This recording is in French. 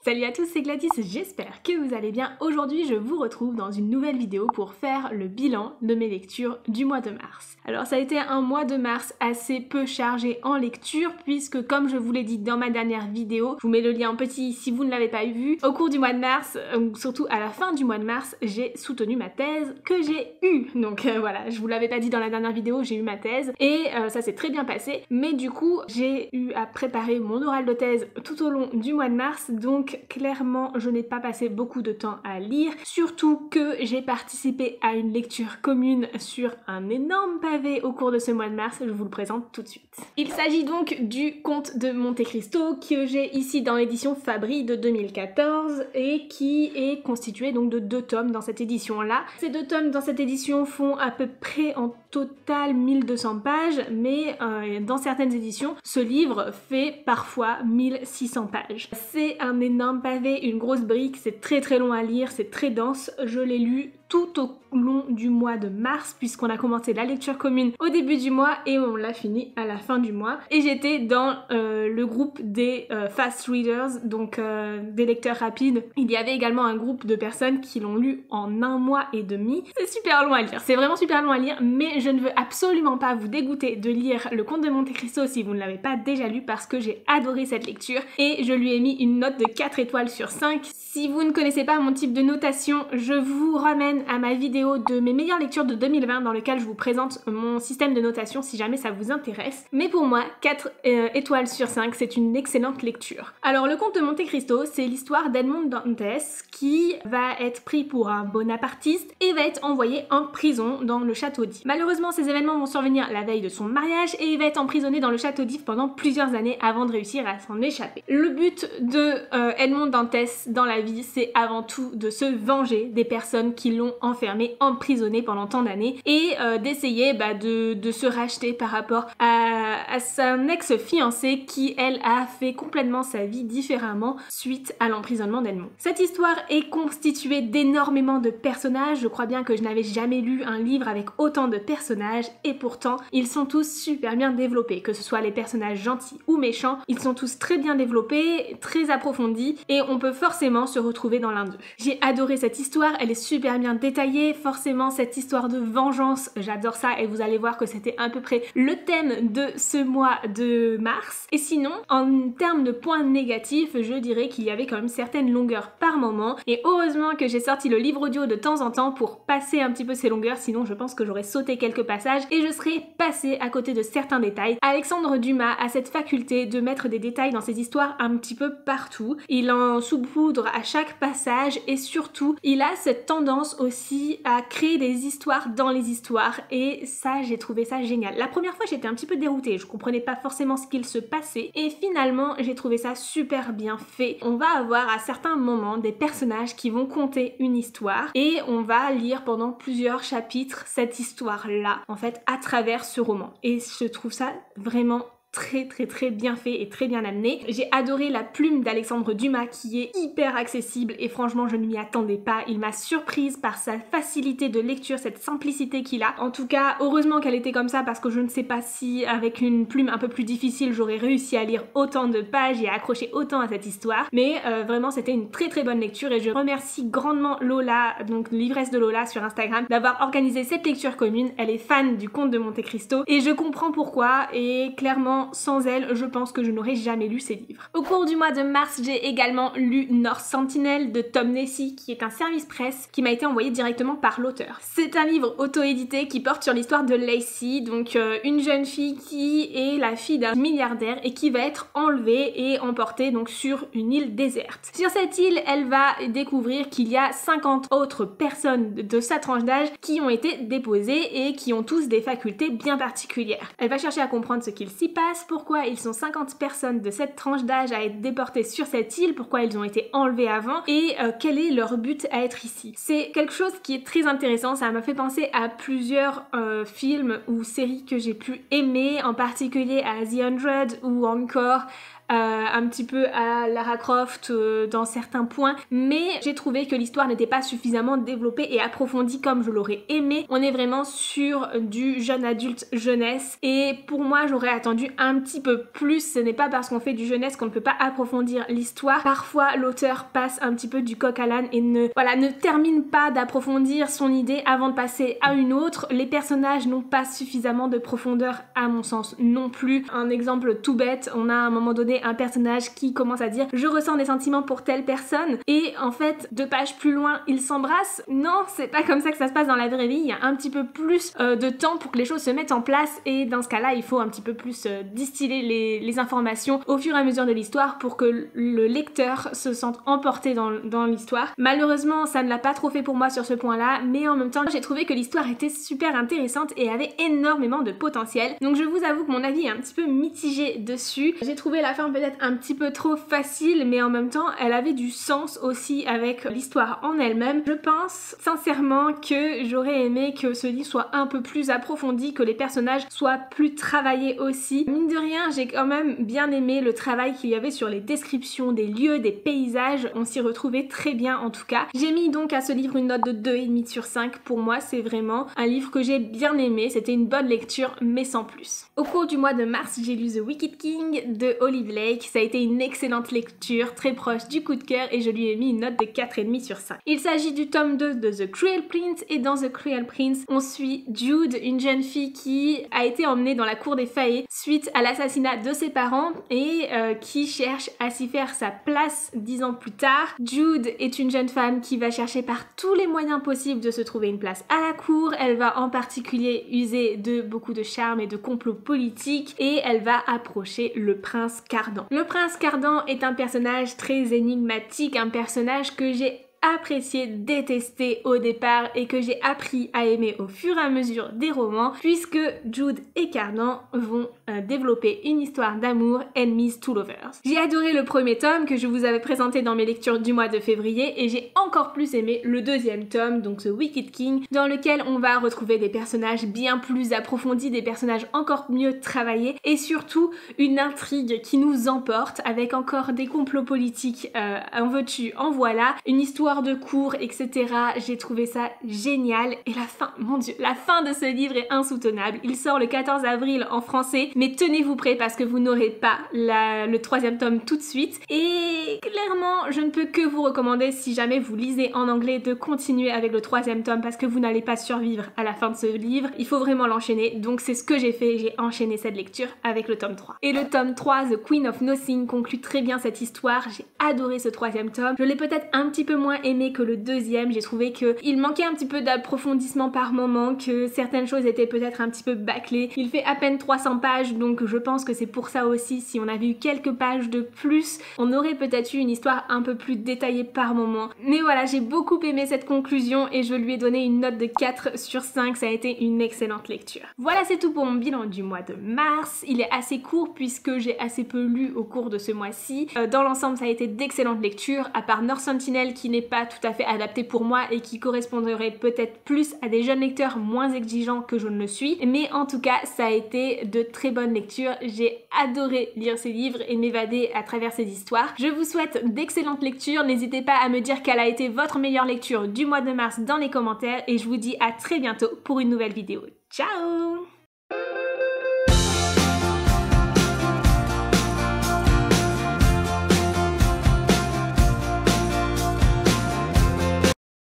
Salut à tous, c'est Gladys, j'espère que vous allez bien. Aujourd'hui, je vous retrouve dans une nouvelle vidéo pour faire le bilan de mes lectures du mois de mars. Alors ça a été un mois de mars assez peu chargé en lecture puisque comme je vous l'ai dit dans ma dernière vidéo, je vous mets le lien en petit si vous ne l'avez pas vu, au cours du mois de mars, surtout à la fin du mois de mars, j'ai soutenu ma thèse que j'ai eue. Donc voilà, je vous l'avais pas dit dans la dernière vidéo, j'ai eu ma thèse et ça s'est très bien passé. Mais du coup, j'ai eu à préparer mon oral de thèse tout au long du mois de mars, donc clairement je n'ai pas passé beaucoup de temps à lire, surtout que j'ai participé à une lecture commune sur un énorme pavé au cours de ce mois de mars, je vous le présente tout de suite. Il s'agit donc du Comte de Monte Cristo que j'ai ici dans l'édition Fabry de 2014 et qui est constitué donc de 2 tomes dans cette édition là. Ces 2 tomes dans cette édition font à peu près en total 1200 pages, mais dans certaines éditions, ce livre fait parfois 1600 pages. C'est un énorme pavé, une grosse brique, c'est très long à lire, c'est très dense. Je l'ai lu tout au long du mois de mars puisqu'on a commencé la lecture commune au début du mois et on l'a fini à la fin du mois. Et j'étais dans le groupe des fast readers, donc des lecteurs rapides. Il y avait également un groupe de personnes qui l'ont lu en 1 mois et demi. C'est super long à lire, c'est vraiment super long à lire, mais je ne veux absolument pas vous dégoûter de lire Le Comte de Monte Cristo si vous ne l'avez pas déjà lu parce que j'ai adoré cette lecture et je lui ai mis une note de 4 étoiles sur 5. Si vous ne connaissez pas mon type de notation, je vous ramène à ma vidéo de mes meilleures lectures de 2020 dans lequel je vous présente mon système de notation si jamais ça vous intéresse. Mais pour moi, 4 étoiles sur 5, c'est une excellente lecture. Alors le Comte de Monte Cristo, c'est l'histoire d'Edmond Dantès qui va être pris pour un bonapartiste et va être envoyé en prison dans le château d'If. Malheureusement, ces événements vont survenir la veille de son mariage et il va être emprisonné dans le château d'If pendant plusieurs années avant de réussir à s'en échapper. Le but de Edmond Dantès dans la vie, c'est avant tout de se venger des personnes qui l'ont enfermé, emprisonné pendant tant d'années et d'essayer de se racheter par rapport à son ex-fiancée qui, elle, a fait complètement sa vie différemment suite à l'emprisonnement d'Edmond. Cette histoire est constituée d'énormément de personnages, je crois bien que je n'avais jamais lu un livre avec autant de personnages et pourtant ils sont tous super bien développés, que ce soit les personnages gentils ou méchants, ils sont tous très bien développés, très approfondis et on peut forcément se retrouver dans l'un d'eux. J'ai adoré cette histoire, elle est super bien détaillée, forcément cette histoire de vengeance, j'adore ça et vous allez voir que c'était à peu près le thème de ce mois de mars. Et sinon, en termes de points négatifs, je dirais qu'il y avait quand même certaines longueurs par moment et heureusement que j'ai sorti le livre audio de temps en temps pour passer un petit peu ces longueurs, sinon je pense que j'aurais sauté quelques passages et je serais passée à côté de certains détails. Alexandre Dumas a cette faculté de mettre des détails dans ses histoires un petit peu partout, il en saupoudre à chaque passage et surtout il a cette tendance aussi à créer des histoires dans les histoires et ça, j'ai trouvé ça génial. La première fois j'étais un petit peu déroutée, je comprenais pas forcément ce qu'il se passait et finalement j'ai trouvé ça super bien fait. On va avoir à certains moments des personnages qui vont conter une histoire et on va lire pendant plusieurs chapitres cette histoire-là, en fait, à travers ce roman. Et je trouve ça vraiment très bien fait et très bien amené. J'ai adoré la plume d'Alexandre Dumas qui est hyper accessible et franchement je ne m'y attendais pas. Il m'a surprise par sa facilité de lecture, cette simplicité qu'il a. En tout cas, heureusement qu'elle était comme ça parce que je ne sais pas si avec une plume un peu plus difficile j'aurais réussi à lire autant de pages et à accrocher autant à cette histoire. Mais vraiment c'était une très bonne lecture et je remercie grandement Lola, donc l'ivresse de Lola sur Instagram, d'avoir organisé cette lecture commune. Elle est fan du Comte de Monte Cristo et je comprends pourquoi et clairement sans elle, je pense que je n'aurais jamais lu ces livres. Au cours du mois de mars, j'ai également lu North Sentinel de Tom Nessy, qui est un service presse qui m'a été envoyé directement par l'auteur. C'est un livre auto-édité qui porte sur l'histoire de Lacey, donc une jeune fille qui est la fille d'un milliardaire et qui va être enlevée et emportée donc sur une île déserte. Sur cette île, elle va découvrir qu'il y a 50 autres personnes de sa tranche d'âge qui ont été déposées et qui ont tous des facultés bien particulières. Elle va chercher à comprendre ce qu'il s'y passe, pourquoi ils sont 50 personnes de cette tranche d'âge à être déportées sur cette île, pourquoi ils ont été enlevés avant et quel est leur but à être ici. C'est quelque chose qui est très intéressant, ça m'a fait penser à plusieurs films ou séries que j'ai pu aimer, en particulier à The 100 ou encore un petit peu à Lara Croft dans certains points, mais j'ai trouvé que l'histoire n'était pas suffisamment développée et approfondie comme je l'aurais aimé. On est vraiment sur du jeune adulte jeunesse et pour moi j'aurais attendu un petit peu plus. Ce n'est pas parce qu'on fait du jeunesse qu'on ne peut pas approfondir l'histoire. Parfois l'auteur passe un petit peu du coq à l'âne et ne termine pas d'approfondir son idée avant de passer à une autre. Les personnages n'ont pas suffisamment de profondeur à mon sens non plus. Un exemple tout bête, on a à un moment donné un personnage qui commence à dire je ressens des sentiments pour telle personne et en fait 2 pages plus loin ils s'embrassent. Non, c'est pas comme ça que ça se passe dans la vraie vie. Il y a un petit peu plus de temps pour que les choses se mettent en place et dans ce cas-là il faut un petit peu plus distiller les informations au fur et à mesure de l'histoire pour que le lecteur se sente emporté dans l'histoire. Malheureusement ça ne l'a pas trop fait pour moi sur ce point-là, mais en même temps j'ai trouvé que l'histoire était super intéressante et avait énormément de potentiel. Donc je vous avoue que mon avis est un petit peu mitigé dessus. J'ai trouvé la fin peut-être un petit peu trop facile, mais en même temps elle avait du sens aussi avec l'histoire en elle-même. Je pense sincèrement que j'aurais aimé que ce livre soit un peu plus approfondi, que les personnages soient plus travaillés aussi. Mine de rien, j'ai quand même bien aimé le travail qu'il y avait sur les descriptions des lieux, des paysages. On s'y retrouvait très bien en tout cas. J'ai mis donc à ce livre une note de 2,5 sur 5. Pour moi, c'est vraiment un livre que j'ai bien aimé. C'était une bonne lecture, mais sans plus. Au cours du mois de mars, j'ai lu The Wicked King de Olive Lake. Ça a été une excellente lecture, très proche du coup de cœur et je lui ai mis une note de 4,5 sur 5. Il s'agit du tome 2 de The Cruel Prince et dans The Cruel Prince, on suit Jude, une jeune fille qui a été emmenée dans la cour des faillés suite à l'assassinat de ses parents et qui cherche à s'y faire sa place 10 ans plus tard. Jude est une jeune femme qui va chercher par tous les moyens possibles de se trouver une place à la cour. Elle va en particulier user de beaucoup de charme et de complot politique et elle va approcher le prince Cardan. Le prince Cardan est un personnage très énigmatique, un personnage que j'ai apprécié, détesté au départ et que j'ai appris à aimer au fur et à mesure des romans puisque Jude et Cardan vont développer une histoire d'amour enemies to lovers. J'ai adoré le premier tome que je vous avais présenté dans mes lectures du mois de février et j'ai encore plus aimé le deuxième tome, donc The Wicked King, dans lequel on va retrouver des personnages bien plus approfondis, des personnages encore mieux travaillés et surtout une intrigue qui nous emporte avec encore des complots politiques en veux-tu, en voilà, une histoire de cours, etc. J'ai trouvé ça génial et la fin, mon dieu, la fin de ce livre est insoutenable. Il sort le 14 avril en français, mais tenez-vous prêts parce que vous n'aurez pas le 3e tome tout de suite et clairement je ne peux que vous recommander, si jamais vous lisez en anglais, de continuer avec le 3e tome parce que vous n'allez pas survivre à la fin de ce livre. Il faut vraiment l'enchaîner, donc c'est ce que j'ai fait, j'ai enchaîné cette lecture avec le tome 3. Et le tome 3, The Queen of Nothing, conclut très bien cette histoire. J'ai adoré ce 3e tome. Je l'ai peut-être un petit peu moins aimé que le 2e, j'ai trouvé qu'il manquait un petit peu d'approfondissement par moment, que certaines choses étaient peut-être un petit peu bâclées. Il fait à peine 300 pages, donc je pense que c'est pour ça aussi, si on avait eu quelques pages de plus, on aurait peut-être eu une histoire un peu plus détaillée par moment. Mais voilà, j'ai beaucoup aimé cette conclusion et je lui ai donné une note de 4 sur 5, ça a été une excellente lecture. Voilà, c'est tout pour mon bilan du mois de mars. Il est assez court puisque j'ai assez peu lu au cours de ce mois-ci. Dans l'ensemble, ça a été d'excellentes lectures, à part North Sentinel qui n'est pas tout à fait adapté pour moi et qui correspondrait peut-être plus à des jeunes lecteurs moins exigeants que je ne le suis, mais en tout cas ça a été de très bonnes lectures. J'ai adoré lire ces livres et m'évader à travers ces histoires. Je vous souhaite d'excellentes lectures, n'hésitez pas à me dire quelle a été votre meilleure lecture du mois de mars dans les commentaires et je vous dis à très bientôt pour une nouvelle vidéo. Ciao!